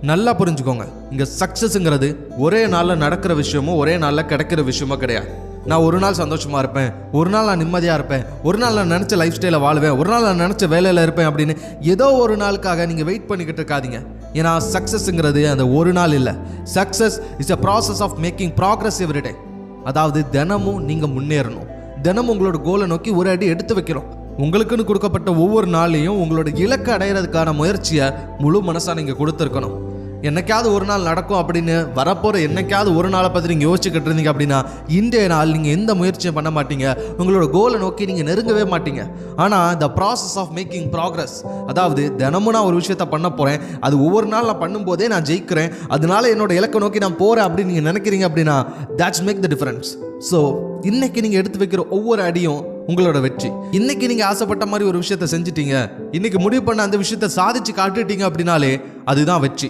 நல்லா புரிஞ்சுக்கோங்க, இங்க சக்சஸ்ங்கிறது ஒரே நாள்ல நடக்கிற விஷயமோ ஒரே நாள்ல கிடைக்கிற விஷயமோ கிடையாது. நான் ஒரு நாள் சந்தோஷமா இருப்பேன், ஒரு நாள் நான் நிம்மதியா இருப்பேன், ஒரு நாள் நான் நினைச்ச லைஃப் ஸ்டைல வாழ்வேன், ஒரு நாள் நான் நினைச்ச வேலையில இருப்பேன் அப்படின்னு ஏதோ ஒரு நாளுக்காக நீங்க வெயிட் பண்ணிக்கிட்டு இருக்காதீங்க. ஏன்னா சக்சஸ்ங்கிறது அந்த ஒரு நாள் இல்லை. Success is a process of making progress every day. அதாவது தினமும் நீங்க முன்னேறணும், தினமும் உங்களோட கோலை நோக்கி ஒரு அடி எடுத்து வைக்கிறோம். உங்களுக்குன்னு கொடுக்கப்பட்ட ஒவ்வொரு நாளையும் உங்களோட இலக்கை அடையிறதுக்கான முயற்சியை முழு மனசா நீங்க கொடுத்துருக்கணும். என்னைக்காவது ஒரு நாள் நடக்கும் அப்படின்னு வரப்போற என்னைக்காவது ஒரு நாளை பற்றி நீங்கள் யோசிச்சுக்கிட்டு இருந்தீங்க அப்படின்னா இன்றைய நாள் நீங்கள் எந்த முயற்சியும் பண்ண மாட்டீங்க, உங்களோட கோலை நோக்கி நீங்கள் நெருங்கவே மாட்டீங்க. ஆனால் the process of making progress, அதாவது தினமும் நான் ஒரு விஷயத்த பண்ண போகிறேன், அது ஒவ்வொரு நாள் நான் பண்ணும்போதே நான் ஜெயிக்கிறேன், அதனால என்னோட இலக்கை நோக்கி நான் போகிறேன் அப்படின்னு நீங்கள் நினைக்கிறீங்க அப்படின்னா that's make the difference. So இன்னைக்கு நீங்கள் எடுத்து வைக்கிற ஒவ்வொரு அடியும் உங்களோட வெற்றி. இன்னைக்கு நீங்க ஆசைப்பட்ட மாதிரி ஒரு விஷயத்த செஞ்சிட்டீங்க, இன்னைக்கு முடிவு பண்ண அந்த விஷயத்த சாதிச்சு காட்டுட்டீங்க அப்படின்னாலே அதுதான் வெற்றி.